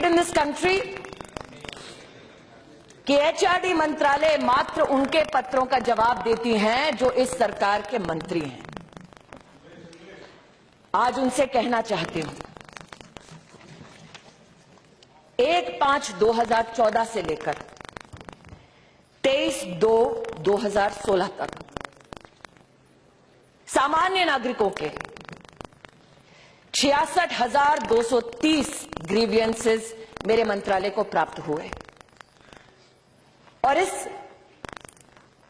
in this country कि HRD मंत्रालय मात्र उनके पत्रों का जवाब देती हैं जो इस सरकार के मंत्री हैं। आज उनसे कहना चाहती हूं, 1/5/2014 से लेकर 23/2/2016 तक सामान्य नागरिकों के 66,230 ग्रीवियंसेस मेरे मंत्रालय को प्राप्त हुए और इस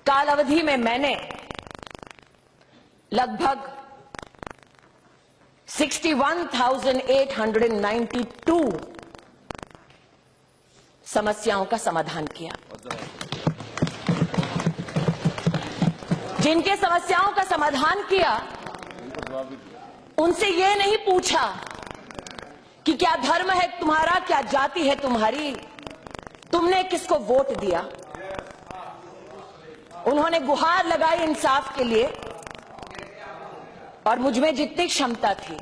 कालावधि में मैंने लगभग 61,892 समस्याओं का समाधान किया। जिनके समस्याओं का समाधान किया उनसे यह नहीं पूछा कि क्या धर्म है तुम्हारा, क्या जाति है तुम्हारी, तुमने किसको वोट दिया। उन्होंने गुहार लगाई इंसाफ के लिए और मुझ में जितनी क्षमता थी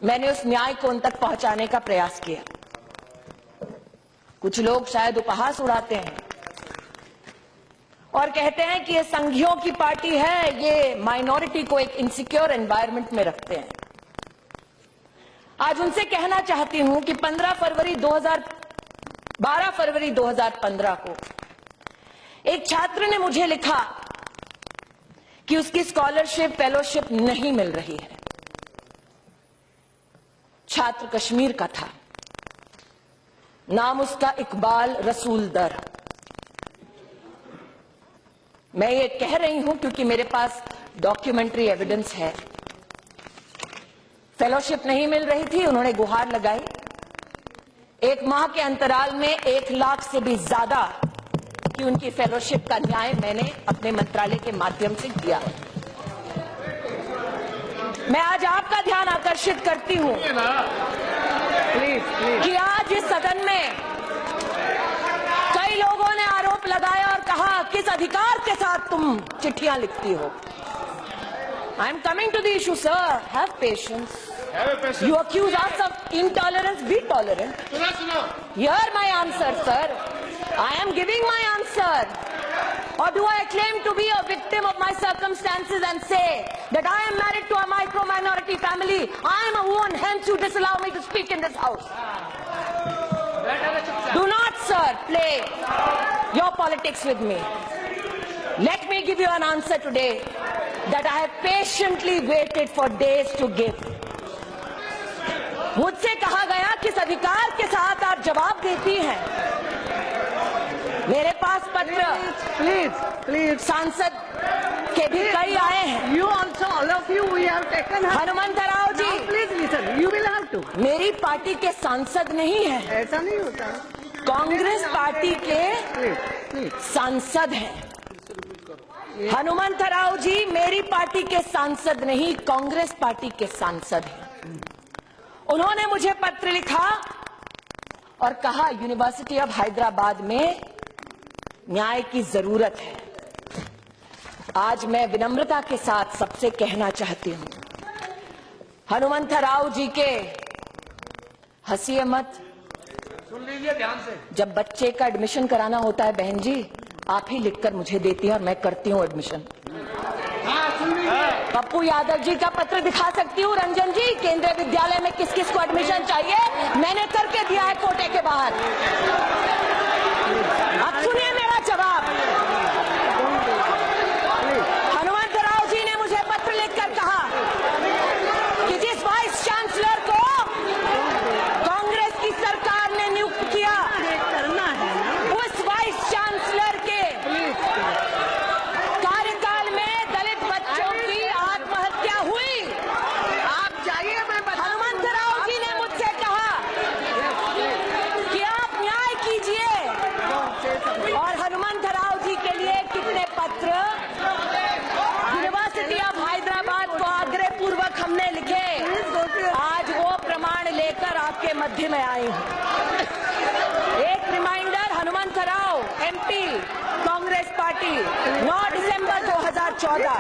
मैंने उस न्याय को उन तक पहुंचाने का प्रयास किया। कुछ लोग शायद उपहास उड़ाते हैं और कहते हैं कि ये संघियों की पार्टी है, ये माइनॉरिटी को एक इनसिक्योर एनवायरनमेंट में रखते हैं। आज उनसे कहना चाहती हूं कि 12 फरवरी 2015 को एक छात्र ने मुझे लिखा कि उसकी स्कॉलरशिप फेलोशिप नहीं मिल रही है। छात्र कश्मीर का था, नाम उसका इकबाल रसूल दर। मैं ये कह रही हूं क्योंकि मेरे पास डॉक्यूमेंट्री एविडेंस है। फेलोशिप नहीं मिल रही थी, उन्होंने गुहार लगाई। 1 माह के अंतराल में 1 लाख से भी ज्यादा की उनकी फेलोशिप का न्याय मैंने अपने मंत्रालय के माध्यम से किया। मैं आज आपका ध्यान आकर्षित करती हूं कि आज इस सदन में कई लोगों ने आरोप लगाया और कहा किस अधिकार के साथ तुम चिट्ठियां लिखती हो। I am coming to the issue sir, have patience. You accuse us of intolerance, be tolerant. Hear my answer, sir. I am giving my answer. Or do I claim to be a victim of my circumstances and say that I am married to a micro-minority family? I am a woman, hence you disallow me to speak in this house. Do not, sir, play your politics with me. Let me give you an answer today that I have patiently waited for days to give. मुझसे कहा गया किस अधिकार के साथ आप जवाब देती हैं। मेरे पास पत्र प्लीज सांसद के भी कई आए हैं। You also, all of you, we have taken her. Hanumantharao ji, Now please listen. You will have to. मेरी पार्टी के सांसद नहीं है, ऐसा नहीं होता। कांग्रेस पार्टी के सांसद हैं। हनुमंतराव जी मेरी पार्टी के सांसद नहीं, कांग्रेस पार्टी के सांसद हैं। उन्होंने मुझे पत्र लिखा और कहा यूनिवर्सिटी ऑफ हैदराबाद में न्याय की जरूरत है। आज मैं विनम्रता के साथ सबसे कहना चाहती हूं, हनुमंतराव जी के हंसिए मत, सुन लीजिए ध्यान से। जब बच्चे का एडमिशन कराना होता है बहन जी, आप ही लिखकर मुझे देती हैं और मैं करती हूं एडमिशन। पप्पू यादव जी का पत्र दिखा सकती हूँ, रंजन जी, केंद्रीय विद्यालय में किस किस को एडमिशन चाहिए मैंने करके दिया है कोटे के बाहर। अब सुनिए मेरा जवाब। हनुमंतराव जी ने मुझे पत्र लिखकर कहा कि जिस वाइस चांसलर को कांग्रेस की सरकार ने नियुक्त किया, उस वाइस चांसलर के कार्यकाल में दलित बच्चों की आत्महत्या हुई। आप जाइए, मैं हनुमंतराव जी ने मुझसे कहा कि आप न्याय कीजिए और हनुमंतराव जी के लिए कितने पत्र यूनिवर्सिटी ऑफ हैदराबाद को आग्रह पूर्वक हमने लिखे। आज वो प्रमाण लेकर आपके मध्य में आई हूं। एक reminder, Hanumantharao MP Congress party, 9 दिसंबर 2014,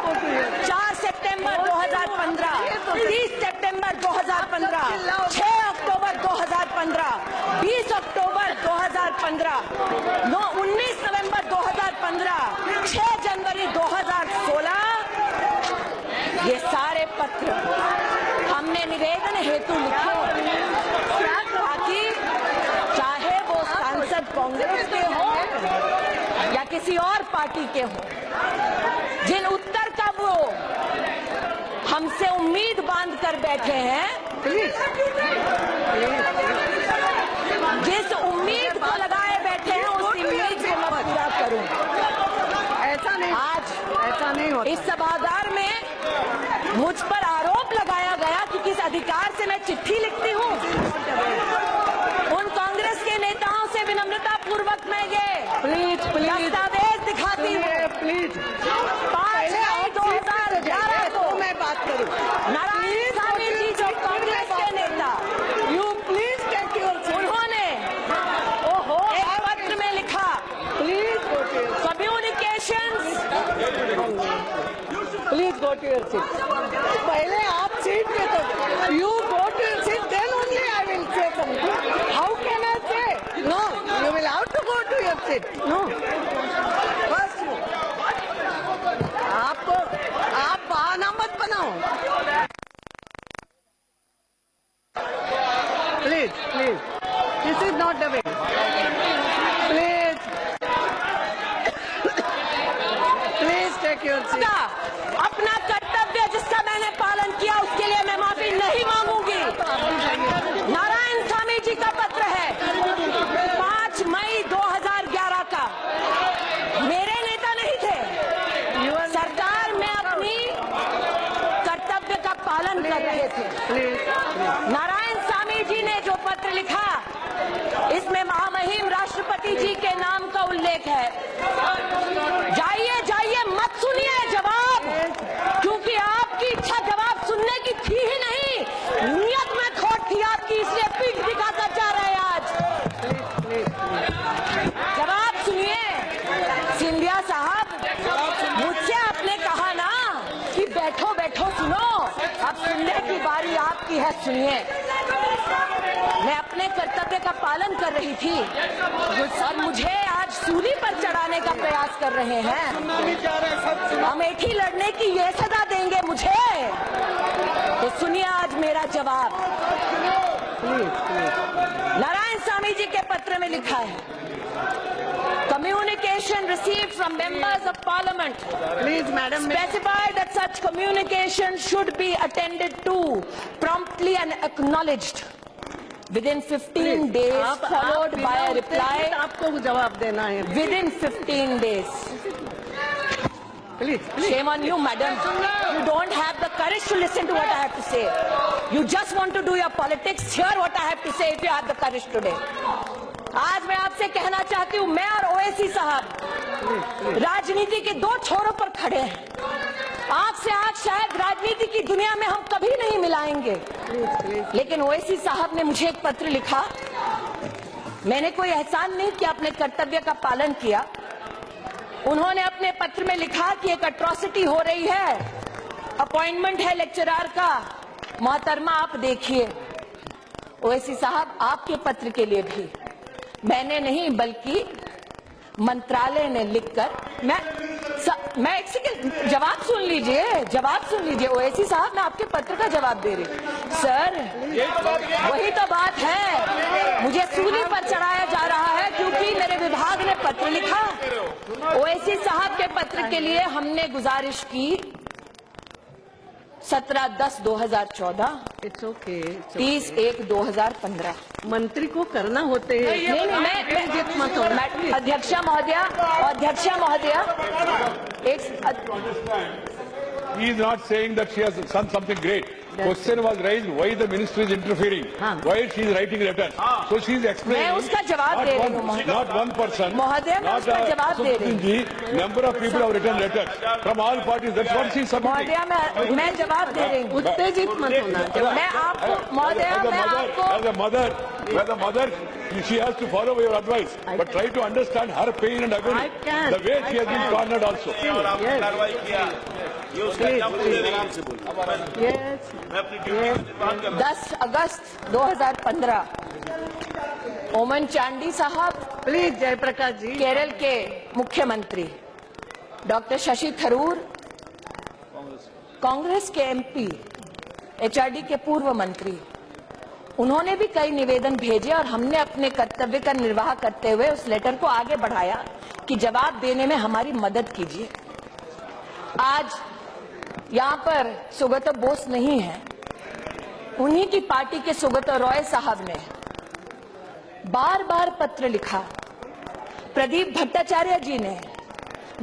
4 सितंबर 2015, 30 सितंबर 2015, 6 अक्टूबर 2015, 20 अक्टूबर 2015, 19 नवंबर 2015, 6 जनवरी 2016, ये सारे पत्र हमने निवेदन हेतु लिखे ताकि चाहे वो सांसद कांग्रेस के हों या किसी और पार्टी के हों, जिन उत्तर का वो हमसे उम्मीद बांध कर बैठे हैं, जिस उम्मीद को लगाए बैठे हैं उस उम्मीद को मैं पूरा करूं। ऐसा नहीं, आज ऐसा नहीं होता। इस सभागार में मुझ पर आरोप लगाया गया कि किस अधिकार से मैं चिट्ठी लिखती हूँ। उन कांग्रेस के नेताओं से विनम्रता पूर्वक मैं ये दस्तावेज दिखाती हूँ। प्लीज 5 मई 2011 को मैं बात करूँ। नारायण स्वामी जी जो कांग्रेस के नेता, यू प्लीज टेक योर उन्होंने एक पत्र में लिखा, communications please go to your seat. पहले आप सीट पे तो you go to your seat, then only I will say something. How can I say? No, you will have to go to your seat. No, first आप बहाना मत बनाओ। Please please, this is not the way. Please please take your seat. अपना कर्तव्य जिसका मैंने पालन किया उसके लिए मैं माफी नहीं मांगूंगी। नारायण स्वामी जी का पत्र है 5 मई 2011 का। मेरे नेता नहीं थे। सरकार में अपनी कर्तव्य का पालन कर रहे थे। नारायण स्वामी जी ने जो पत्र लिखा, इसमें महामहिम राष्ट्रपति जी के नाम का उल्लेख है। जाइए जाइए, मत सुनिए जवाब, क्योंकि आपकी इच्छा जवाब सुनने की थी ही नहीं। नियत में खोट थी आपकी, इसलिए पीठ दिखाकर जा रहे हैं आज। जवाब सुनिए। सिंधिया साहब, मुझसे आपने कहा ना कि बैठो बैठो सुनो, अब सुनने की बारी आपकी है, सुनिए। मैं अपने कर्तव्य का पालन कर रही थी और मुझे आज सूली पर चढ़ाने का प्रयास कर रहे हैं। अमेठी लड़ने की ये सजा देंगे मुझे, तो सुनिए आज मेरा जवाब। नारायण स्वामी जी के पत्र में लिखा है, communication received from members of parliament please madam, specified that such communication should be attended to promptly and acknowledged within 15 days, followed by a reply आपको जवाब देना है। within 15 days. Please Shame on you, madam. You don't have the courage to listen to what I have to say. You just want to do your politics. Hear what I have to say if you have the courage today. आज मैं आपसे कहना चाहती हूँ, मैं और ओवैसी साहब राजनीति के दो छोरों पर खड़े हैं। आंख से आंख शायद राजनीति की दुनिया में हम कभी नहीं मिलाएंगे, लेकिन ओवैसी साहब ने मुझे एक पत्र लिखा। मैंने कोई एहसान नहीं किया, अपने कर्तव्य का पालन किया। उन्होंने अपने पत्र में लिखा कि एक अट्रॉसिटी हो रही है, अपॉइंटमेंट है लेक्चरर का, मोहतरमा आप देखिए। ओवैसी साहब, आपके पत्र के लिए भी मैंने नहीं बल्कि मंत्रालय ने लिखकर, मैं एक सेकंड, जवाब सुन लीजिए, जवाब सुन लीजिए। ओवैसी साहब, मैं आपके पत्र का जवाब दे रही हूँ। सर, वही तो बात है, मुझे सूली पर चढ़ाया जा रहा है क्योंकि मेरे विभाग ने पत्र लिखा। ओवैसी साहब के पत्र के लिए हमने गुजारिश की 17/10/2014, इट्स ओके, 30/1/2015। मंत्री को करना होते हैं। नहीं, अध्यक्षा महोदया, He is not saying that she has done something great. Question was raised, why the ministry is interfering? Why she is writing letters? So she is explaining. मैं उसका जवाब दे रही हूँ, Not one person. महोदय, मैं उसका जवाब दे रही हूँ। Number of people have written letters from all parties. That's what she is submitting. महोदया, मैं जवाब दे रही हूँ। उत्तेजित मत होना। मैं आपको, महोदया, मैं आपको, as a mother, she has to follow your advice, but try to understand her pain and agony. I can. The way she has been cornered also. Yes. 10 अगस्त 2015 ओमन चांडी साहब, प्लीज जयप्रकाश जी। केरल के मुख्यमंत्री डॉक्टर शशि थरूर, कांग्रेस के एमपी, एचआरडी के पूर्व मंत्री, उन्होंने भी कई निवेदन भेजे और हमने अपने कर्तव्य का निर्वाह करते हुए उस लेटर को आगे बढ़ाया कि जवाब देने में हमारी मदद कीजिए। आज यहाँ पर सुगतो बोस नहीं है, उन्हीं की पार्टी के सुगतो रॉय साहब ने बार बार पत्र लिखा, प्रदीप भट्टाचार्य जी ने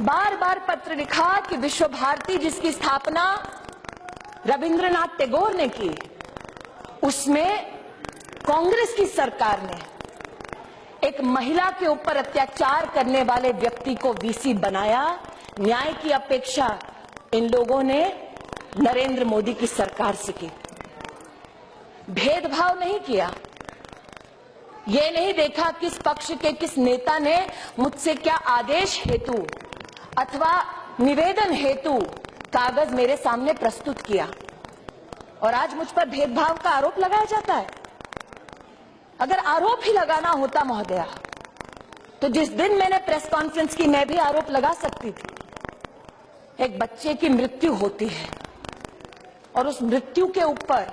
बार बार पत्र लिखा कि विश्व भारती जिसकी स्थापना रविंद्रनाथ टैगोर ने की, उसमें कांग्रेस की सरकार ने एक महिला के ऊपर अत्याचार करने वाले व्यक्ति को वीसी बनाया। न्याय की अपेक्षा इन लोगों ने नरेंद्र मोदी की सरकार से की। भेदभाव नहीं किया, ये नहीं देखा किस पक्ष के किस नेता ने मुझसे क्या आदेश हेतु अथवा निवेदन हेतु कागज मेरे सामने प्रस्तुत किया, और आज मुझ पर भेदभाव का आरोप लगाया जाता है। अगर आरोप ही लगाना होता महोदया, तो जिस दिन मैंने प्रेस कॉन्फ्रेंस की मैं भी आरोप लगा सकती थी। एक बच्चे की मृत्यु होती है और उस मृत्यु के ऊपर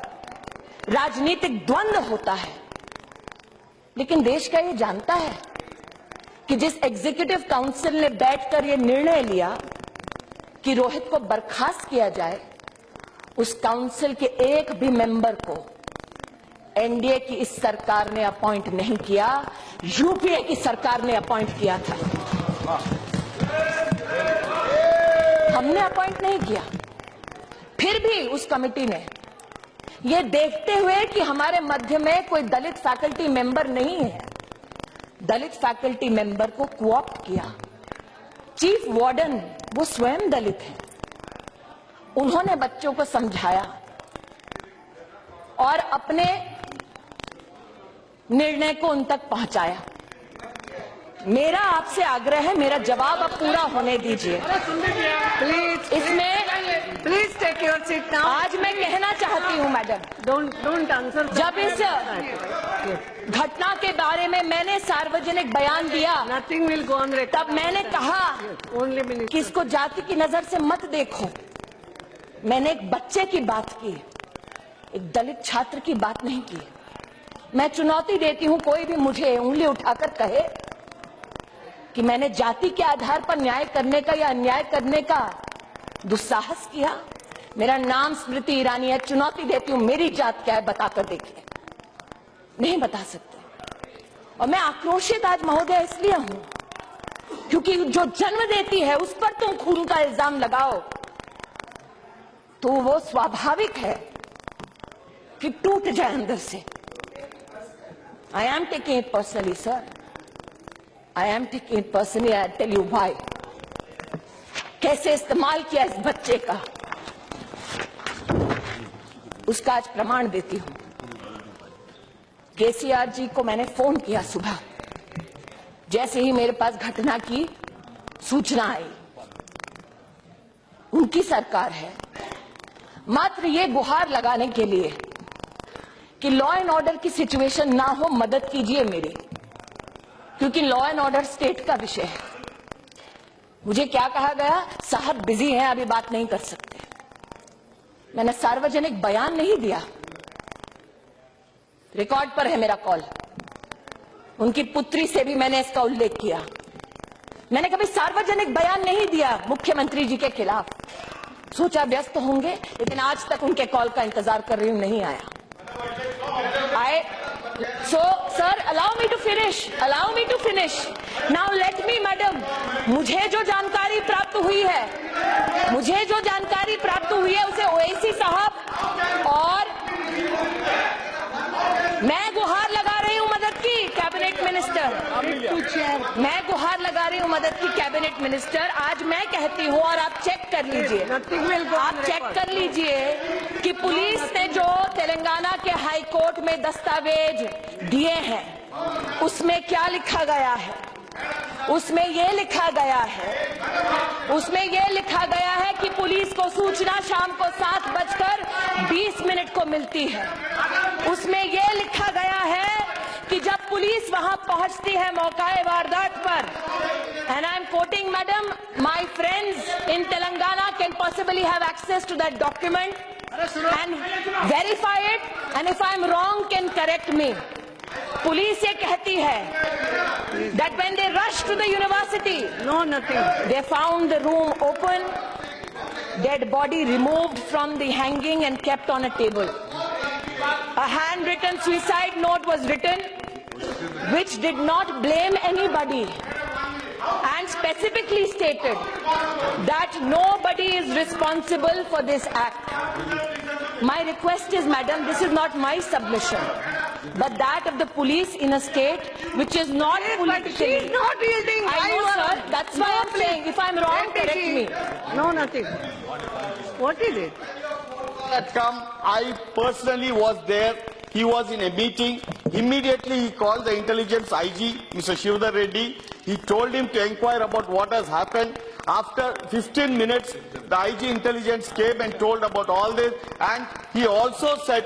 राजनीतिक द्वंद्व होता है, लेकिन देश का ये जानता है कि जिस एग्जीक्यूटिव काउंसिल ने बैठकर ये निर्णय लिया कि रोहित को बर्खास्त किया जाए, उस काउंसिल के एक भी मेंबर को एनडीए की इस सरकार ने अपॉइंट नहीं किया, यूपीए की सरकार ने अपॉइंट किया था। हमने अपॉइंट नहीं किया। फिर भी उस कमेटी ने ये देखते हुए कि हमारे मध्य में कोई दलित फैकल्टी मेंबर नहीं है, दलित फैकल्टी मेंबर को कोऑप्ट किया। चीफ वार्डन वो स्वयं दलित हैं, उन्होंने बच्चों को समझाया और अपने निर्णय को उन तक पहुंचाया। मेरा आपसे आग्रह है, मेरा जवाब अब पूरा होने दीजिए। प्लीज इसमें please take your seat now. आज मैं कहना चाहती हूं मैडम, डोंट आंसर। जब इस घटना के बारे में मैंने सार्वजनिक बयान दिया, nothing will go on record. तब मैंने कहा ओनली मिनिस्टर कि इसको जाति की नजर से मत देखो। मैंने एक बच्चे की बात की, एक दलित छात्र की बात नहीं की। मैं चुनौती देती हूं, कोई भी मुझे उंगली उठाकर कहे कि मैंने जाति के आधार पर न्याय करने का या अन्याय करने का दुस्साहस किया। मेरा नाम स्मृति ईरानी है, चुनौती देती हूं, मेरी जात क्या है बताकर देखिए। नहीं बता सकते। और मैं आक्रोशित आज महोदय इसलिए हूं क्योंकि जो जन्म देती है उस पर तुम खून का इल्जाम लगाओ तो वो स्वाभाविक है कि टूट जाए अंदर से। I am taking it personally sir, I am taking it personally. I tell you why. कैसे इस्तेमाल किया इस बच्चे का, उसका आज प्रमाण देती हूं। केसीआर जी को मैंने फोन किया सुबह, जैसे ही मेरे पास घटना की सूचना आई। उनकी सरकार है, मात्र ये गुहार लगाने के लिए कि लॉ एंड ऑर्डर की सिचुएशन ना हो, मदद कीजिए मेरी, क्योंकि लॉ एंड ऑर्डर स्टेट का विषय है। मुझे क्या कहा गया, साहब बिजी हैं, अभी बात नहीं कर सकते। मैंने सार्वजनिक बयान नहीं दिया, रिकॉर्ड पर है मेरा कॉल। उनकी पुत्री से भी मैंने इसका उल्लेख किया। मैंने कभी सार्वजनिक बयान नहीं दिया मुख्यमंत्री जी के खिलाफ। सोचा व्यस्त होंगे, लेकिन आज तक उनके कॉल का इंतजार कर रही हूं, नहीं आया। So, sir, allow me to finish. Allow me to finish. Now let me, madam. मुझे जो जानकारी प्राप्त हुई है, उसे ओवैसी साहब और मैं गुहार लगा रही हूं मदद की कैबिनेट मिनिस्टर। मैं गुहार लगा रही हूं मदद की कैबिनेट मिनिस्टर। आज मैं कहती हूं और आप चेक कर लीजिए, आप चेक कर लीजिए कि पुलिस ने जो तेलंगाना के हाई कोर्ट में दस्तावेज दिए हैं उसमें क्या लिखा गया है। उसमें यह लिखा गया है कि पुलिस को सूचना शाम को 7:20 को मिलती है। उसमें यह लिखा गया है कि कि जब पुलिस वहां पहुंचती है मौकाए वारदात पर, and I'm quoting, madam, my friends in Telangana can possibly have access to that document and verify it, and if I'm wrong can correct me. Police ये कहती है that when they rushed to the university, No, nothing. they found the room open, dead body removed from the hanging and kept on a table. A handwritten suicide note was written which did not blame anybody and specifically stated that nobody is responsible for this act. My request is, madam, this is not my submission, but that of the police in a state which is not But politically. she's not yielding. I know, sir. That's why I'm saying, if I'm wrong, correct me. No, nothing. What is it? Had come, I personally was there. He was in a meeting. Immediately he called the intelligence IG, Mr. Shivdar Reddy. He told him to inquire about what has happened. After 15 minutes, the IG intelligence came and told about all this. And he also said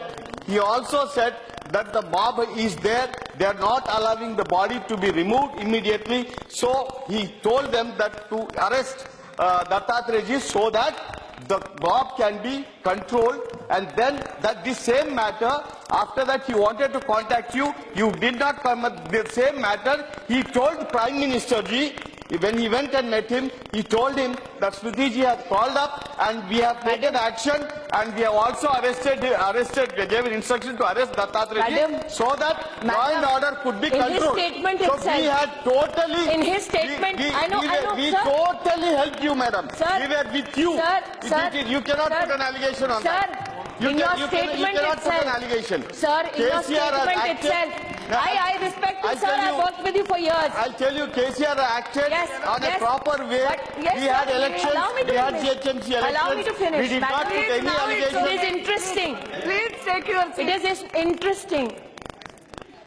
that the mob is there. They are not allowing the body to be removed immediately. So he told them that to arrest Dattatreya so that the mob can be controlled, and then that the same matter, after that he wanted to contact you, you did not come at the same matter. He told Prime Minister Ji, when he went and met him, he told him that Smriti Ji has called up and we have taken action, and we have also gave an instruction to arrest Dattatreya Ji so that law and order could be in his controlled. statement So itself- we had totally... In his statement, I know, we sir. totally helped you, madam. Sir, we were with you. Sir, You cannot sir, put an allegation on sir, that. You in your cannot statement put an itself, allegation. sir, in your KCR has statement acted- itself, Now, I respect you, I'll sir. tell I've you- worked with you for years. I'll tell you, KCR acted Yes, on yes, a proper way. but yes, We had sir, elections, allow me to we had finish. GHMC elections. Allow me to finish. We did not Madam, put any now it's allegation. It is interesting. Please take your seat. It is interesting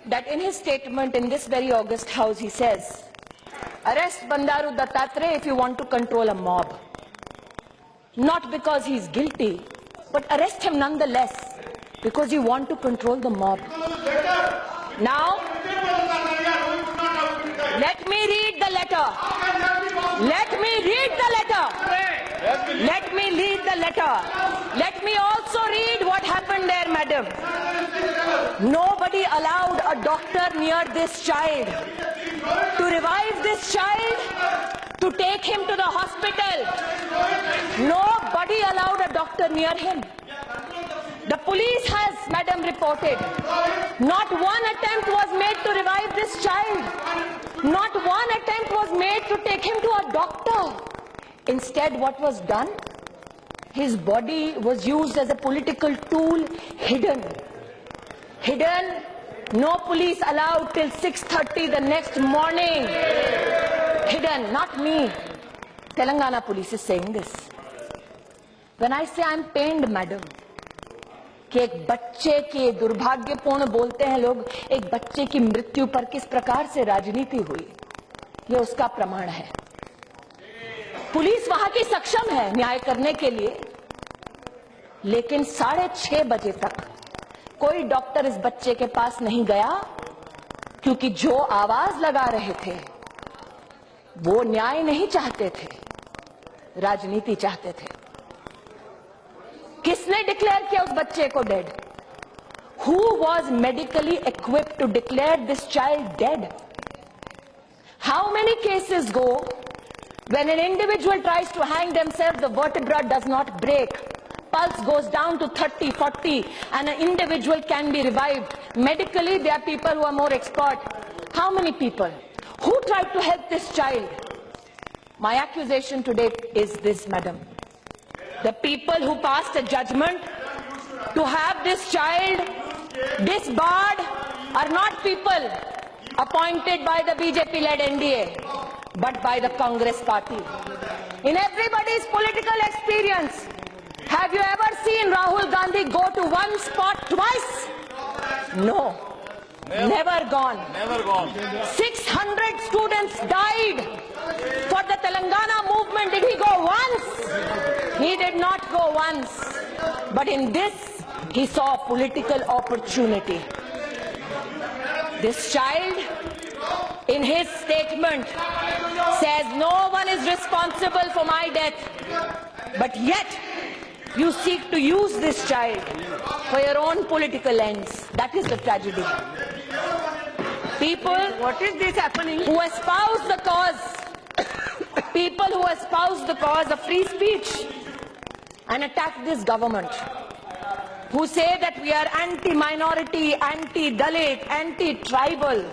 that in his statement in this very august house he says, arrest Bandaru Dattatreya if you want to control a mob. Not because he is guilty, but arrest him nonetheless because you want to control the mob. Now, let me read the letter. Let me read the letter. Let me read the letter. Let me also read what happened there, madam. Nobody allowed a doctor near this child to revive this child, to take him to the hospital. Nobody allowed a doctor near him. The police has, madam, reported, not one attempt was made to revive this child. Not one attempt was made to take him to a doctor. Instead, what was done? His body was used as a political tool, hidden. Hidden, no police allowed till 6:30 the next morning. Hidden, not me. Telangana police is saying this. When I say I'm pained, madam, कि एक बच्चे के दुर्भाग्यपूर्ण बोलते हैं लोग, एक बच्चे की मृत्यु पर किस प्रकार से राजनीति हुई, ये उसका प्रमाण है. पुलिस वहां की सक्षम है न्याय करने के लिए, लेकिन 6:30 बजे तक कोई डॉक्टर इस बच्चे के पास नहीं गया, क्योंकि जो आवाज लगा रहे थे वो न्याय नहीं चाहते थे, राजनीति चाहते थे. किसने डिक्लेयर किया उस बच्चे को dead? Who was medically equipped to declare this child dead? How many cases go when an individual tries to hang themselves, the vertebra does not break, pulse goes down to 30, 40, and an individual can be revived? Medically, there are people who are more expert. How many people? Who tried to help this child? My accusation today is this, madam. The people who passed a judgment to have this child disbarred are not people appointed by the BJP-led NDA, but by the Congress party. In everybody's political experience, have you ever seen Rahul Gandhi go to one spot twice? No. Never gone. Never gone. 600 students died for the Telangana movement. Did he go once? He did not go once. But in this, he saw political opportunity. This child, in his statement, says no one is responsible for my death, but yet you seek to use this child for your own political ends. That is the tragedy. People, What is this happening? who espouse the cause, people who espouse the cause of free speech and attack this government, who say that we are anti-minority, anti-Dalit, anti-tribal,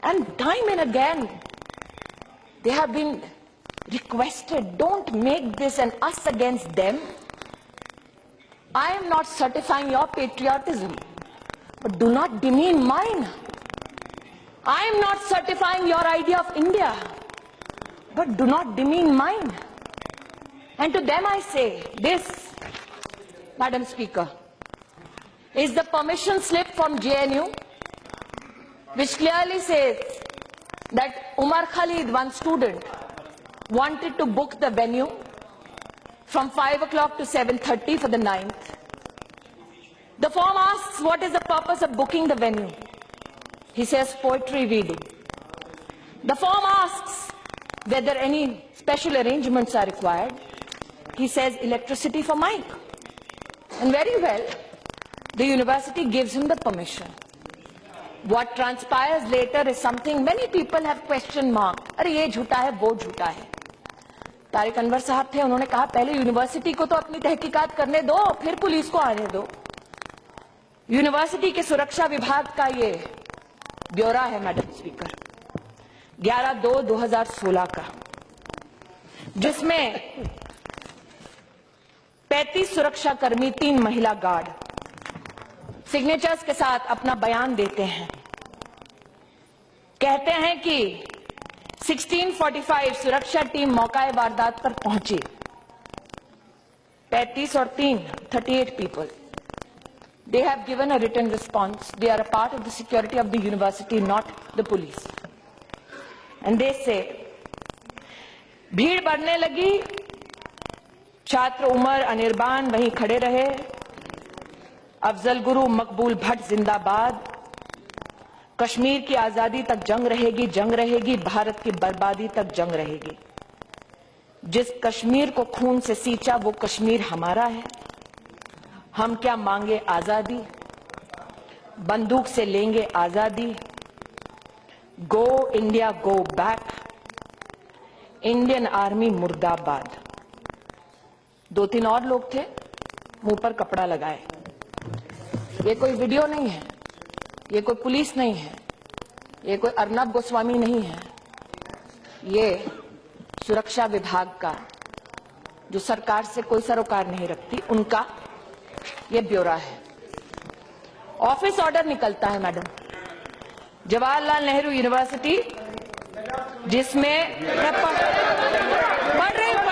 and time and again they have been requested, don't make this an us against them. I am not certifying your patriotism, but do not demean mine. I am not certifying your idea of India, but do not demean mine. And to them I say, this, Madam Speaker, is the permission slip from JNU, which clearly says that Umar Khalid, one student, wanted to book the venue from 5 o'clock to 7:30 for the 9th. The form asks, what is the purpose of booking the venue? He says, poetry reading. The form asks whether any special arrangements are required. He says, electricity for mic. And very well, the university gives him the permission. What transpires later is something many people have question marked. अरे ये झूठा है, वो झूठा है. तारिक अनवर साहब थे, उन्होंने कहा पहले यूनिवर्सिटी को तो अपनी तहकीकात करने दो, फिर पुलिस को आने दो. यूनिवर्सिटी के सुरक्षा विभाग का ये ब्यौरा है मैडम स्पीकर, 11/2/2016 का, जिसमें 35 सुरक्षाकर्मी, 3 महिला गार्ड सिग्नेचर्स के साथ अपना बयान देते हैं. कहते हैं कि 16:45 सुरक्षा टीम मौका वारदात पर पहुंची. 35 और 3, 38 people. They have given a written response. They are a part of the security of the university, not the police. And they say, भीड़ बढ़ने लगी, छात्र उमर अनिर्बान वहीं खड़े रहे, अफजल गुरु मकबूल भट्ट जिंदाबाद, कश्मीर की आजादी तक जंग रहेगी, भारत की बर्बादी तक जंग रहेगी. जिस कश्मीर को खून से सींचा वो कश्मीर हमारा है. हम क्या मांगे आजादी, बंदूक से लेंगे आजादी. Go India go back, Indian army मुर्दाबाद. 2-3 और लोग थे, मुंह पर कपड़ा लगाए. ये कोई वीडियो नहीं है, ये कोई पुलिस नहीं है, ये कोई अर्नब गोस्वामी नहीं है. ये सुरक्षा विभाग का, जो सरकार से कोई सरोकार नहीं रखती, उनका ये ब्यौरा है. ऑफिस ऑर्डर निकलता है मैडम, जवाहरलाल नेहरू यूनिवर्सिटी, जिसमें मैं पढ़ रही हूं,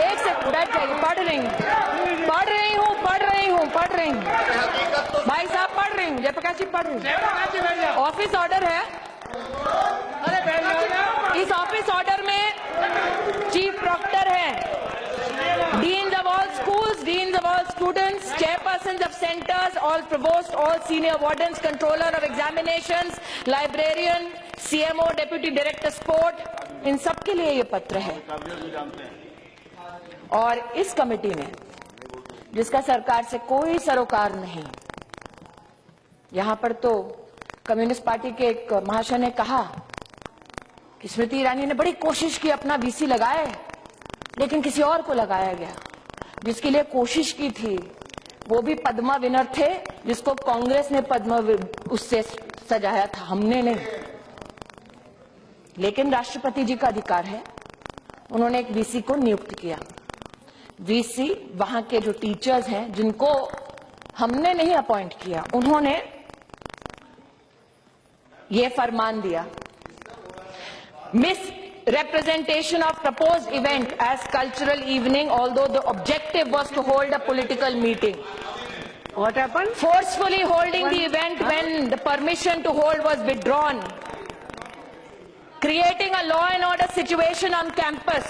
एक से बैठ जाइए, पढ़ रही हूं भाई साहब, पढ़ रही हूं, जयप्रकाश जी पढ़ रही हूं. ऑफिस ऑर्डर है. इस ऑफिस ऑर्डर में चीफ प्रॉक्टर है, deans of all schools, deans of all students, chairpersons of centers, all provost, all senior wardens, controller of examinations, librarian, CMO, deputy director sport, इन सब के लिए ये पत्र है. और इस कमेटी ने, जिसका सरकार से कोई सरोकार नहीं, यहां पर तो कम्युनिस्ट पार्टी के एक महाशय ने कहा कि स्मृति ईरानी ने बड़ी कोशिश की, अपना वीसी लगाए, लेकिन किसी और को लगाया गया. जिसके लिए कोशिश की थी वो भी पद्मा विनर थे, जिसको कांग्रेस ने पद्मा उससे सजाया था, हमने नहीं. लेकिन राष्ट्रपति जी का अधिकार है, उन्होंने एक वीसी को नियुक्त किया. वीसी वहां के जो टीचर्स हैं, जिनको हमने नहीं अपॉइंट किया, उन्होंने ये फरमान दिया, misrepresentation of proposed event as cultural evening, although the objective was to hold a political meeting. What happened? Forcefully holding the event when the permission to hold was withdrawn. Creating a law and order situation on campus.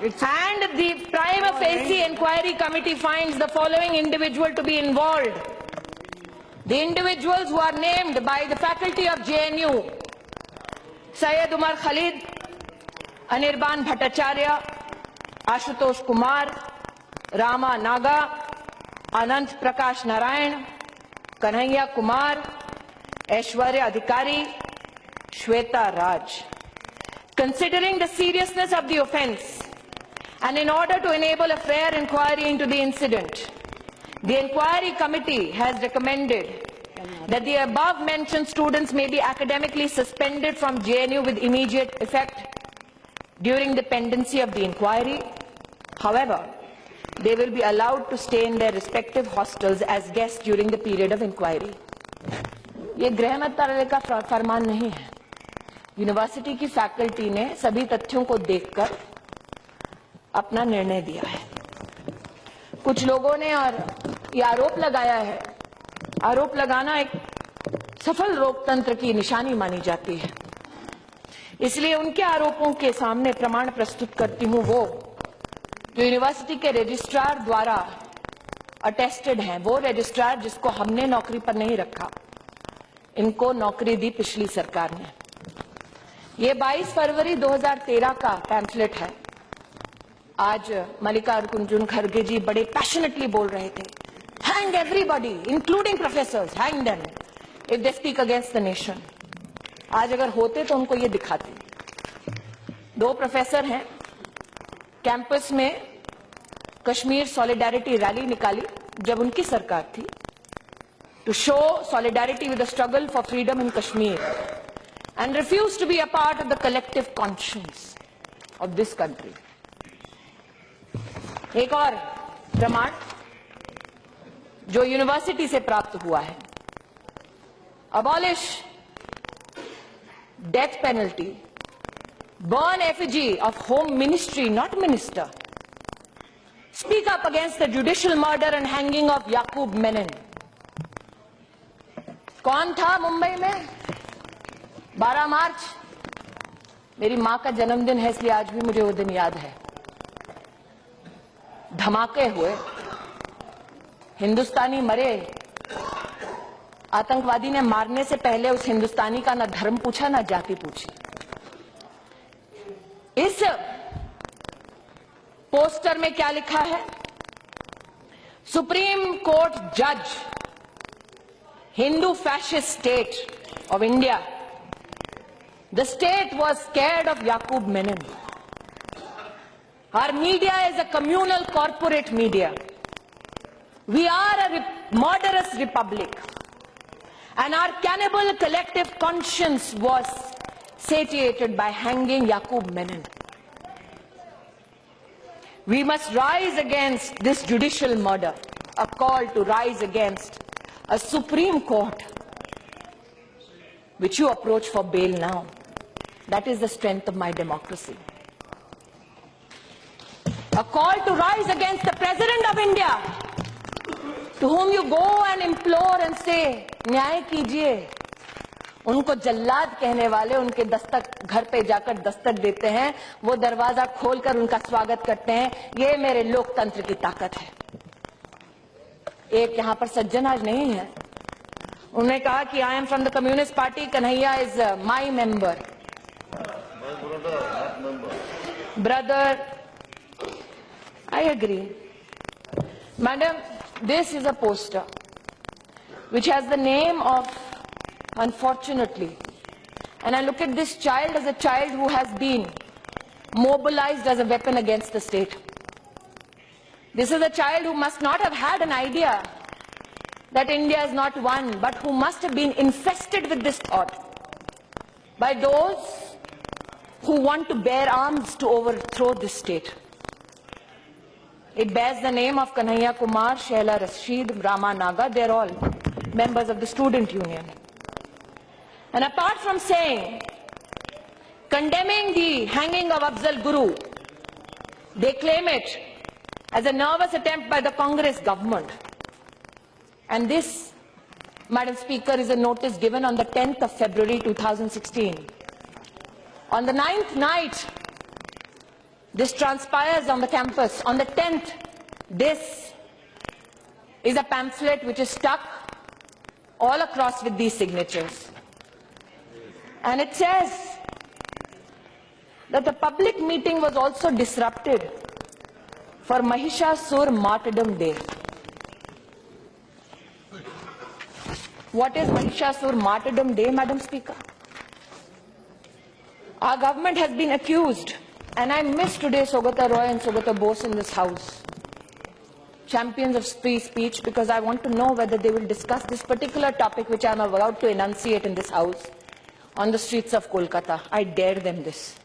And the prima facie inquiry committee finds the following individual to be involved. The individuals who are named by the faculty of JNU: Syed Umar Khalid, Anirban Bhattacharya, Ashutosh Kumar, Rama Naga, Anant Prakash Narayan, Kanhaiya Kumar, Aishwarya Adhikari, Shweta Raj. Considering the seriousness of the offence and in order to enable a fair inquiry into the incident, the inquiry committee has recommended that the above mentioned students may be academically suspended from JNU with immediate effect during the pendency of the inquiry. However, they will be allowed to stay in their respective hostels as guests during the period of inquiry. ये गृह मंत्रालय का फरमान नहीं है. University की faculty ने सभी तथ्यों को देखकर अपना निर्णय दिया है. कुछ लोगों ने और ये आरोप लगाया है. आरोप लगाना एक सफल लोकतंत्र की निशानी मानी जाती है. इसलिए उनके आरोपों के सामने प्रमाण प्रस्तुत करती हूं वो जो यूनिवर्सिटी के रजिस्ट्रार द्वारा अटेस्टेड हैं. वो रजिस्ट्रार जिसको हमने नौकरी पर नहीं रखा, इनको नौकरी दी पिछली सरकार ने. ये 22 फरवरी 2013 का पैम्फलेट है. आज मल्लिकार्जुन खड़गे जी बड़े पैशनेटली बोल रहे थे, hang everybody including professors, hang them if they speak against the nation. आज अगर होते तो उनको ये दिखाते. 2 प्रोफेसर हैं, कैंपस में कश्मीर सॉलिडारिटी रैली निकाली जब उनकी सरकार थी, to show solidarity with the struggle for freedom in Kashmir and refused to be a part of the collective conscience of this country. एक और प्रमाण जो यूनिवर्सिटी से प्राप्त हुआ है: abolish death penalty, burn effigy of home ministry, not minister, speak up against the judicial murder and hanging of Yaqub Menon. कौन था मुंबई में? 12 मार्च मेरी मां का जन्मदिन है, इसलिए आज भी मुझे वो दिन याद है. धमाके हुए, हिंदुस्तानी मरे. आतंकवादी ने मारने से पहले उस हिंदुस्तानी का ना धर्म पूछा ना जाति पूछी. इस पोस्टर में क्या लिखा है? सुप्रीम कोर्ट जज, Hindu fascist state of India. The state was scared of Yaqub Menon. Our media is a communal corporate media. We are a murderous republic. And our cannibal collective conscience was satiated by hanging Yaqub Menon. We must rise against this judicial murder, a call to rise against a Supreme Court which you approach for bail now. That is the strength of my democracy. A call to rise against the President of India, to whom you go and implore and say, न्याय कीजिए. उनको जल्लाद कहने वाले उनके दस्तक घर पे जाकर दस्तक देते हैं, वो दरवाजा खोलकर उनका स्वागत करते हैं. ये मेरे लोकतंत्र की ताकत है. एक यहाँ पर सज्जन आज नहीं है, उन्होंने कहा कि I am from the communist party, Kanhaiya is my member. Brother, I agree. Madam, this is a poster which has the name of, unfortunately, and I look at this child as a child who has been mobilized as a weapon against the state. This is a child who must not have had an idea that India is not one, but who must have been infested with this thought by those who want to bear arms to overthrow this state. It bears the name of Kanhaiya Kumar, Shaila Rashid, Rama Naga. They are all members of the student union. And apart from saying, condemning the hanging of Afzal Guru, they claim it as a nervous attempt by the Congress government. And this, Madam Speaker, is a notice given on the 10th of February 2016. On the 9th night, This transpires on the campus. On the 10th, this is a pamphlet which is stuck all across with these signatures. And it says that the public meeting was also disrupted for Mahishasur Martyrdom Day. What is Mahishasur Martyrdom Day, Madam Speaker? Our government has been accused, and I miss today Saugata Roy and Saugata Bose in this house, champions of free speech, because I want to know whether they will discuss this particular topic which I am about to enunciate in this house on the streets of Kolkata. I dare them this.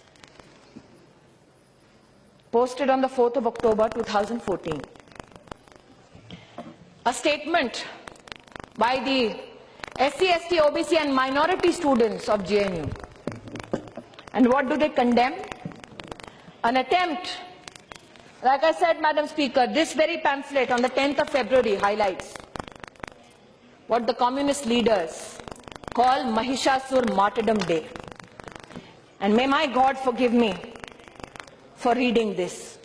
Posted on the 4th of October 2014. A statement by the SC, ST, OBC and minority students of JNU. And what do they condemn? An attempt, like I said, Madam Speaker, this very pamphlet on the 10th of February highlights what the communist leaders call Mahishasur Martyrdom Day. And may my God forgive me for reading this.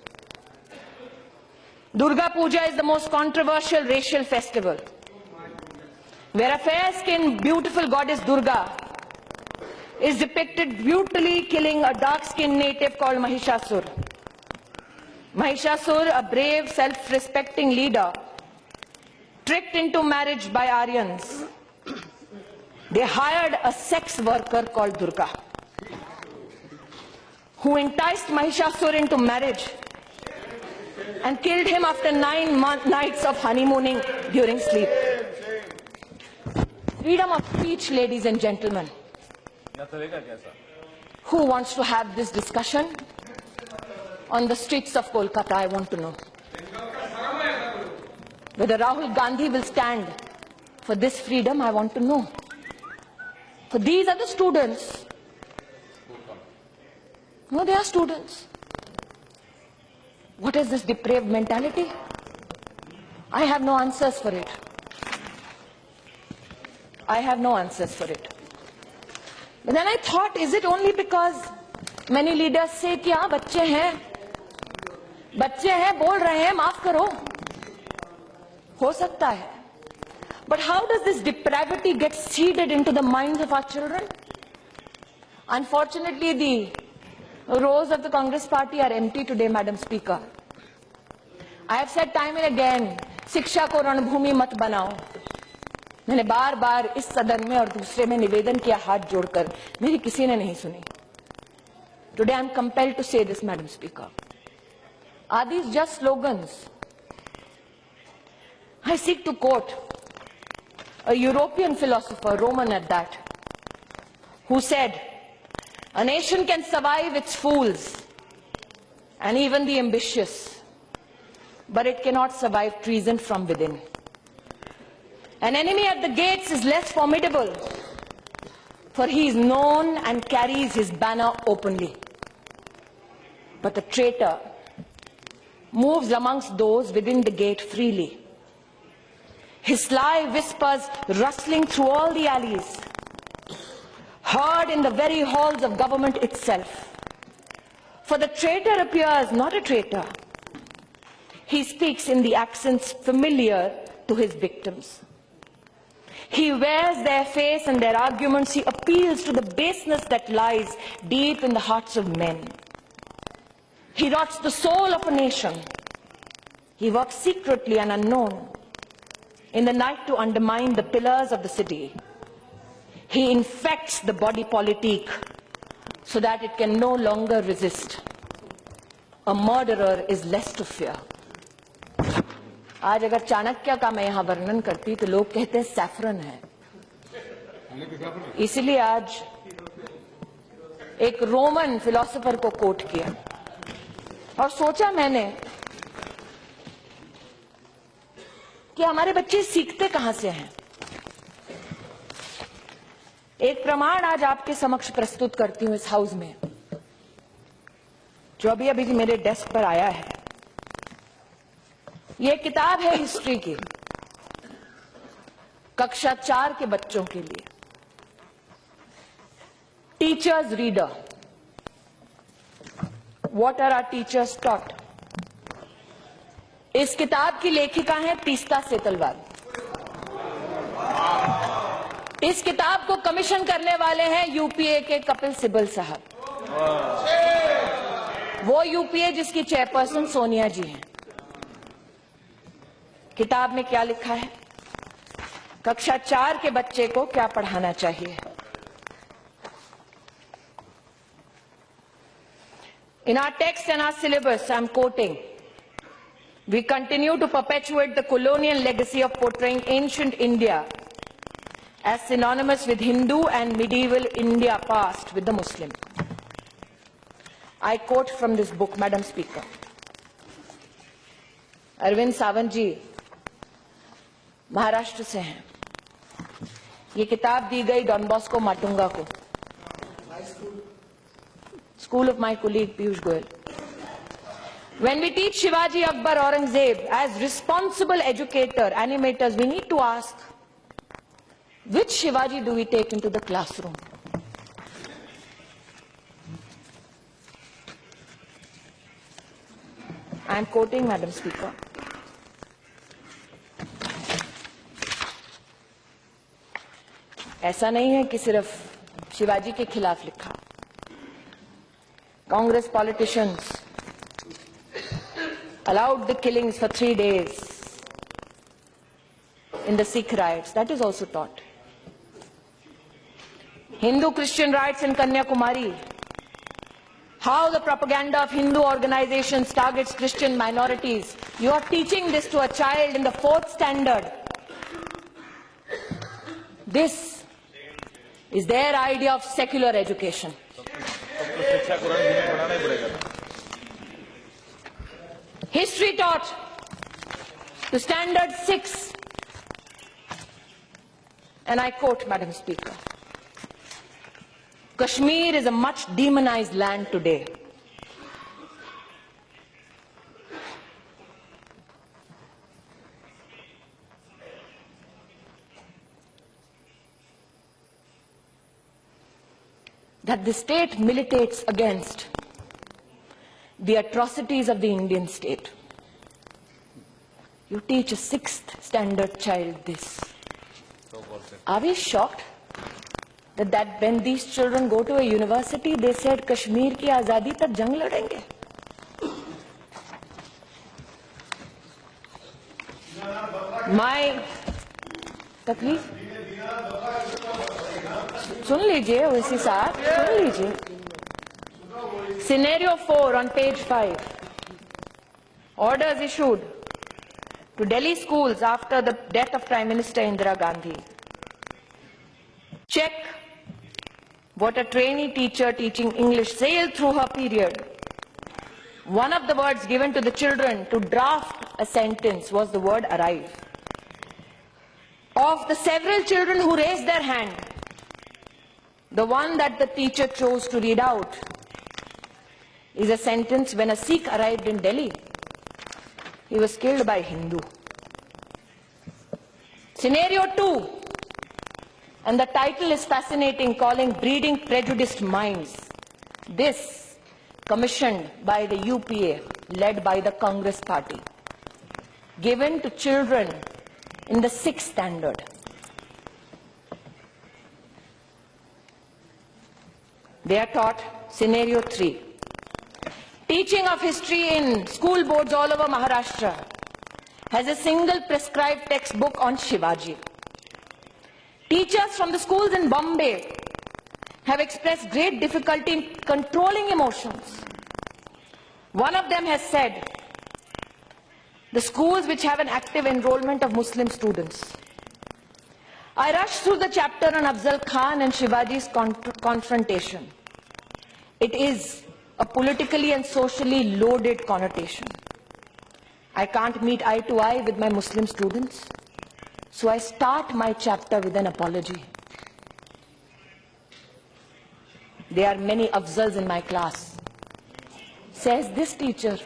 Durga Puja is the most controversial racial festival, where a fair-skinned, beautiful goddess Durga is depicted brutally killing a dark-skinned native called Mahishasur. Mahishasur, a brave, self-respecting leader, tricked into marriage by Aryans. They hired a sex worker called Durga, who enticed Mahishasur into marriage and killed him after 9 nights of honeymooning during sleep. Freedom of speech, ladies and gentlemen. Who wants to have this discussion on the streets of Kolkata? I want to know. Whether Rahul Gandhi will stand for this freedom, I want to know. For these are the students. No, they are students. What is this depraved mentality? I have no answers for it. I have no answers for it. But then I thought, is it only because many leaders say कि हाँ बच्चे हैं बोल रहे हैं माफ करो, हो सकता है. But how does this depravity get seeded into the minds of our children? Unfortunately, the rows of the Congress party are empty today, Madam Speaker. I have said time and again, शिक्षा को रणभूमि मत बनाओ. मैंने बार बार इस सदन में और दूसरे में निवेदन किया हाथ जोड़कर, मेरी किसी ने नहीं सुनी. Today I am compelled to say this, Madam Speaker. Are these just slogans? I seek to quote a European philosopher, Roman at that, who said, "A nation can survive its fools and even the ambitious, but it cannot survive treason from within. An enemy at the gates is less formidable, for he is known and carries his banner openly. But the traitor moves amongst those within the gate freely. His sly whispers rustling through all the alleys, heard in the very halls of government itself. For the traitor appears not a traitor. He speaks in the accents familiar to his victims. He wears their face and their arguments. He appeals to the baseness that lies deep in the hearts of men. He rots the soul of a nation. He works secretly and unknown in the night to undermine the pillars of the city. He infects the body politic so that it can no longer resist. A murderer is less to fear." आज अगर चाणक्य का मैं यहाँ वर्णन करती तो लोग कहते हैं सैफरन है. इसलिए आज एक रोमन फिलोसोफर को कोट किया और सोचा मैंने कि हमारे बच्चे सीखते कहां से हैं. एक प्रमाण आज आपके समक्ष प्रस्तुत करती हूं इस हाउस में, जो अभी अभी मेरे डेस्क पर आया है. ये किताब है हिस्ट्री की, कक्षा 4 के बच्चों के लिए. Teachers reader. What are our teachers taught? इस किताब की लेखिका हैं तीस्ता सेतलवाल। इस किताब को कमीशन करने वाले हैं यूपीए के कपिल सिब्बल साहब, वो यूपीए जिसकी चेयरपर्सन सोनिया जी हैं। किताब में क्या लिखा है, कक्षा 4 के बच्चे को क्या पढ़ाना चाहिए। In our text and our syllabus, I'm quoting, we continue to perpetuate the colonial legacy of portraying ancient India as synonymous with Hindu and medieval India past with the Muslim. I quote from this book, Madam Speaker. Arvind Sawant जी महाराष्ट्र से हैं। ये किताब दी गई don Bosco Matunga को, school of my colleague Piyush Goyal. When we teach Shivaji, Akbar, Aurangzeb as responsible educator, animators, we need to ask, which Shivaji do we take into the classroom? I am quoting, Madam Speaker. ऐसा नहीं है कि सिर्फ शिवाजी के खिलाफ लिखा। Congress politicians allowed the killings for 3 days in the Sikh riots. That is also taught. Hindu-Christian riots in Kanyakumari. How the propaganda of Hindu organizations targets Christian minorities. You are teaching this to a child in the 4th standard. This is their idea of secular education. History taught to standard 6, and I quote, Madam Speaker, Kashmir is a much demonized land today. That the state militates against the atrocities of the Indian state. You teach a 6th standard child this. Are we shocked that when these children go to a university, they said Kashmir ki azadi tak jang ladenge? My तकलीफ सुन लीजिए, उसी साथ सुन लीजिए। Scenario 4 on page 5. Orders issued to Delhi schools after the death of Prime Minister Indira Gandhi. Check what a trainee teacher teaching English sailed through her period. One of the words given to the children to draft a sentence was the word arrive. Of the several children who raised their hand, the one that the teacher chose to read out is a sentence: when a Sikh arrived in Delhi, he was killed by a Hindu. Scenario 2, and the title is fascinating, calling Breeding Prejudiced Minds. This commissioned by the UPA, led by the Congress party, given to children in the 6th standard. They are taught scenario 3. Teaching of history in school boards all over Maharashtra has a single prescribed textbook on Shivaji. Teachers from the schools in Bombay have expressed great difficulty in controlling emotions. One of them has said, the schools which have an active enrollment of Muslim students. I rushed through the chapter on Afzal Khan and Shivaji's confrontation. It is a politically and socially loaded connotation. I can't meet eye to eye with my Muslim students, so I start my chapter with an apology. There are many Afzals in my class, says this teacher,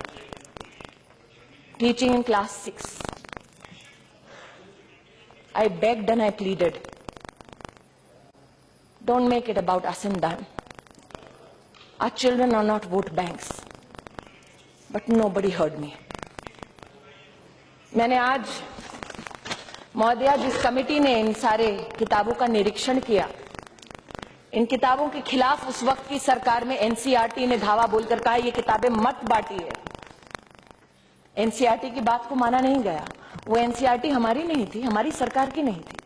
teaching in class 6. I begged and I pleaded, don't make it about us and them. Our children are not vote banks. but nobody heard me. मैंने आज महोदया जिस committee ने इन सारे किताबों का निरीक्षण किया, इन किताबों के खिलाफ उस वक्त की सरकार में एनसीईआरटी ने धावा बोलकर कहा ये किताबें मत बांटिए। एनसीईआरटी की बात को माना नहीं गया। वो एनसीईआरटी हमारी नहीं थी, हमारी सरकार की नहीं थी।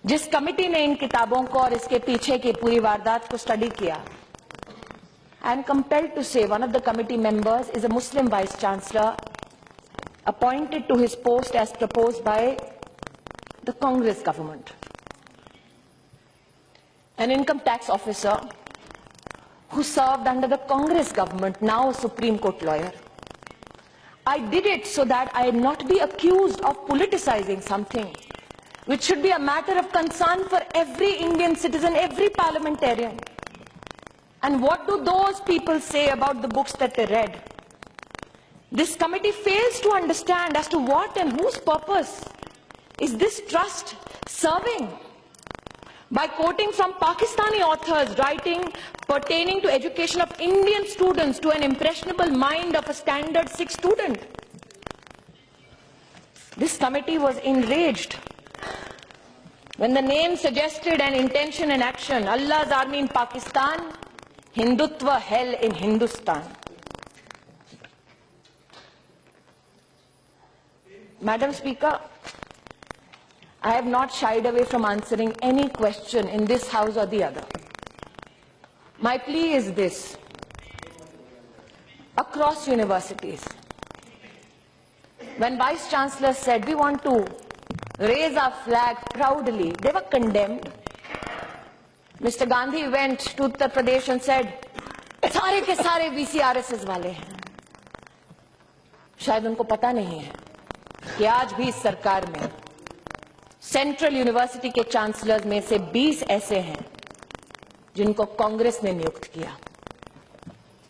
जिस कमेटी ने इन किताबों को और इसके पीछे की पूरी वारदात को स्टडी किया, I am compelled to say one of the committee members is a Muslim vice chancellor appointed to his post as proposed by the Congress government. An income tax officer who served under the Congress government, now a Supreme Court lawyer. I did it so that I not be accused of politicizing something which should be a matter of concern for every Indian citizen, every parliamentarian. And what do those people say about the books that they read? This committee fails to understand as to what and whose purpose is this trust serving. By quoting from Pakistani authors writing pertaining to education of Indian students to an impressionable mind of a standard 6 student. This committee was enraged when the name suggested an intention and action, Allah's army in Pakistan, Hindutva hell in Hindustan. Madam Speaker, I have not shied away from answering any question in this house or the other. My plea is this. Across universities, when Vice Chancellor said we want to raise our flag proudly, they were condemned. Mr. Gandhi went to Uttar Pradesh and said, सारे के सारे VCRSS वाले हैं। शायद उनको पता नहीं है कि आज भी इस सरकार में सेंट्रल यूनिवर्सिटी के चांसलर्स में से 20 ऐसे हैं जिनको कांग्रेस ने नियुक्त किया।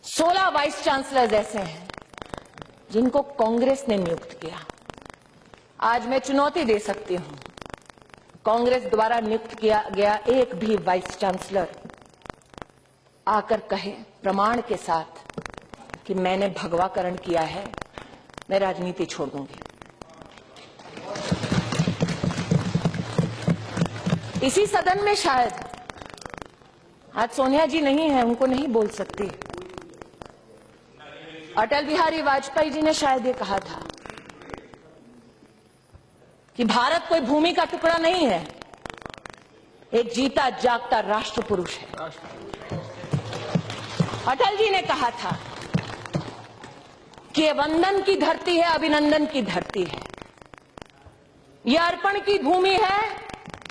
16 वाइस चांसलर्स ऐसे हैं जिनको कांग्रेस ने नियुक्त किया। आज मैं चुनौती दे सकती हूं, कांग्रेस द्वारा नियुक्त किया गया एक भी वाइस चांसलर आकर कहे प्रमाण के साथ कि मैंने भगवाकरण किया है, मैं राजनीति छोड़ दूंगी। इसी सदन में शायद आज सोनिया जी नहीं है, उनको नहीं बोल सकती। अटल बिहारी वाजपेयी जी ने शायद ये कहा था कि भारत कोई भूमि का टुकड़ा नहीं है, एक जीता जागता राष्ट्र पुरुष है। अटल जी ने कहा था कि ये वंदन की धरती है, अभिनंदन की धरती है, ये अर्पण की भूमि है,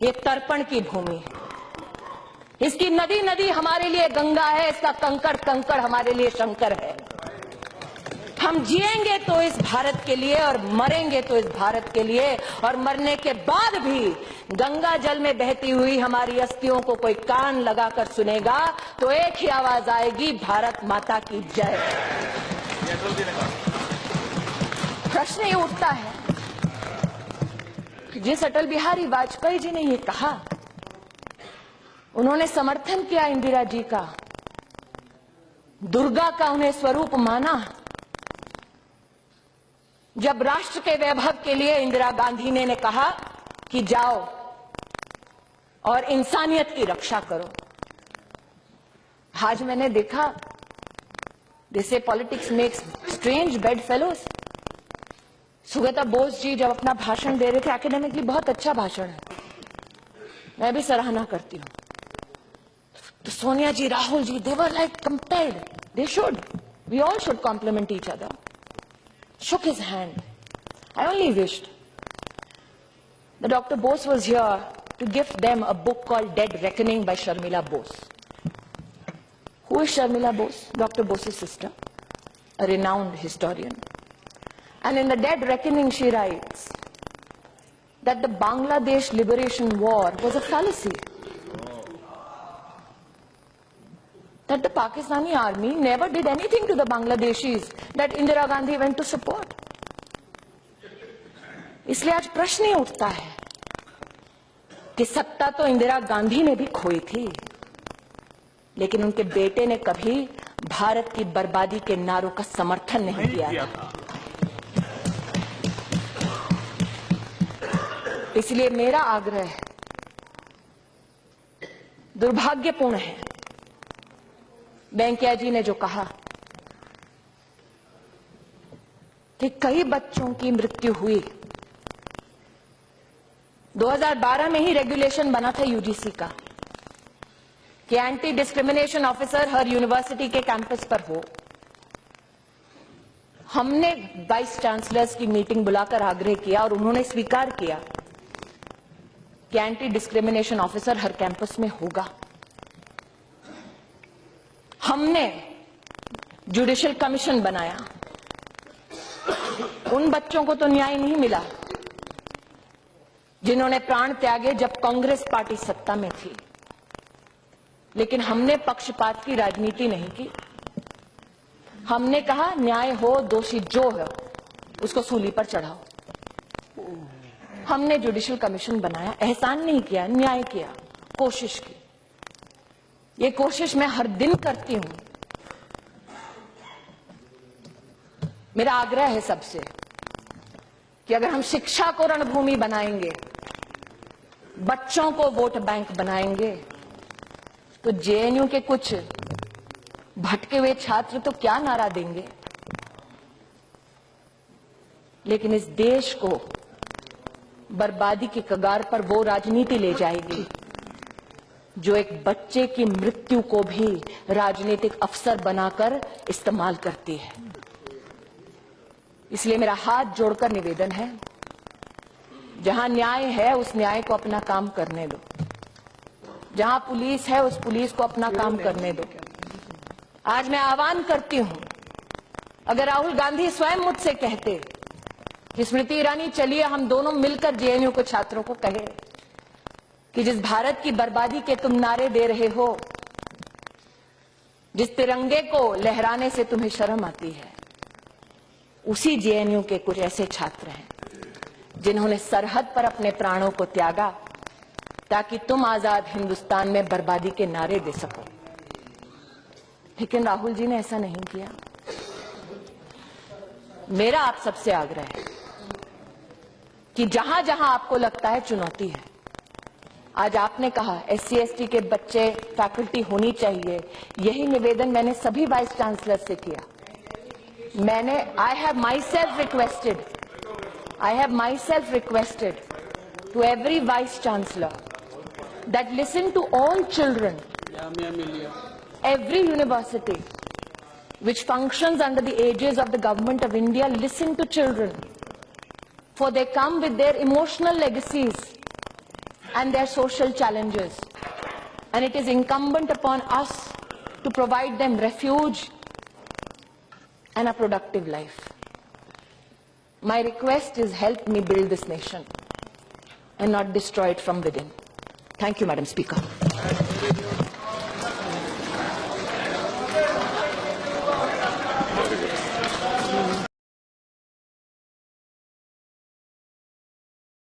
ये तर्पण की भूमि है। इसकी नदी नदी हमारे लिए गंगा है, इसका कंकड़ कंकड़ हमारे लिए शंकर है। हम जिएंगे तो इस भारत के लिए और मरेंगे तो इस भारत के लिए, और मरने के बाद भी गंगा जल में बहती हुई हमारी अस्थियों को कोई कान लगाकर सुनेगा तो एक ही आवाज आएगी, भारत माता की जय। प्रश्न ये उठता है कि जिस अटल बिहारी वाजपेयी जी ने ये कहा, उन्होंने समर्थन किया इंदिरा जी का, दुर्गा का उन्हें स्वरूप माना। जब राष्ट्र के वैभव के लिए इंदिरा गांधी ने कहा कि जाओ और इंसानियत की रक्षा करो। आज मैंने देखा, जैसे politics makes strange bed fellows. Sugata Bose ji जब अपना भाषण दे रहे थे, एकेडमिकली बहुत अच्छा भाषण है, मैं भी सराहना करती हूं, तो सोनिया जी, Rahul ji, they were like compelled, they should, we all should compliment each other. Shook his hand. I only wished that Dr. Bose was here to gift them a book called Dead Reckoning by Sharmila Bose. Who is Sharmila Bose? Dr. Bose's sister, a renowned historian. And in the Dead Reckoning she writes that the Bangladesh Liberation War was a fallacy. That the Pakistani army never did anything to the Bangladeshis that Indira Gandhi went to support. इसलिए आज प्रश्न ही उठता है कि सत्ता तो इंदिरा गांधी ने भी खोई थी, लेकिन उनके बेटे ने कभी भारत की बर्बादी के नारों का समर्थन नहीं किया था। इसलिए मेरा आग्रह है, दुर्भाग्यपूर्ण है वेंकैया जी ने जो कहा कि कई बच्चों की मृत्यु हुई। 2012 में ही रेगुलेशन बना था यूजीसी का कि एंटी डिस्क्रिमिनेशन ऑफिसर हर यूनिवर्सिटी के कैंपस पर हो। हमने वाइस चांसलर्स की मीटिंग बुलाकर आग्रह किया और उन्होंने स्वीकार किया कि एंटी डिस्क्रिमिनेशन ऑफिसर हर कैंपस में होगा। हमने जुडिशियल कमीशन बनाया। उन बच्चों को तो न्याय नहीं मिला जिन्होंने प्राण त्यागे जब कांग्रेस पार्टी सत्ता में थी, लेकिन हमने पक्षपात की राजनीति नहीं की। हमने कहा न्याय हो, दोषी जो है उसको सूली पर चढ़ाओ। हमने जुडिशियल कमीशन बनाया, एहसान नहीं किया, न्याय किया, कोशिश की। ये कोशिश मैं हर दिन करती हूं। मेरा आग्रह है सबसे कि अगर हम शिक्षा को रणभूमि बनाएंगे, बच्चों को वोट बैंक बनाएंगे, तो जेएनयू के कुछ भटके हुए छात्र तो क्या नारा देंगे, लेकिन इस देश को बर्बादी की कगार पर वो राजनीति ले जाएगी जो एक बच्चे की मृत्यु को भी राजनीतिक अवसर बनाकर इस्तेमाल करती है। इसलिए मेरा हाथ जोड़कर निवेदन है, जहां न्याय है उस न्याय को अपना काम करने दो, जहां पुलिस है उस पुलिस को अपना काम करने दो। आज मैं आह्वान करती हूं, अगर राहुल गांधी स्वयं मुझसे कहते कि स्मृति ईरानी चलिए हम दोनों मिलकर जेएनयू को छात्रों को कहे कि जिस भारत की बर्बादी के तुम नारे दे रहे हो, जिस तिरंगे को लहराने से तुम्हें शर्म आती है, उसी जेएनयू के कुछ ऐसे छात्र हैं जिन्होंने सरहद पर अपने प्राणों को त्यागा ताकि तुम आजाद हिंदुस्तान में बर्बादी के नारे दे सको। लेकिन राहुल जी ने ऐसा नहीं किया। मेरा आप सबसे आग्रह है कि जहां जहां आपको लगता है चुनौती है, आज आपने कहा SC/ST के बच्चे फैकल्टी होनी चाहिए, यही निवेदन मैंने सभी वाइस चांसलर से किया। I have myself requested to every vice chancellor that listen to all children, every university which functions under the aegis of the government of India, listen to children, for they come with their emotional legacies and their social challenges, and it is incumbent upon us to provide them refuge and a productive life. My request is, help me build this nation and not destroy it from within. Thank you, Madam Speaker.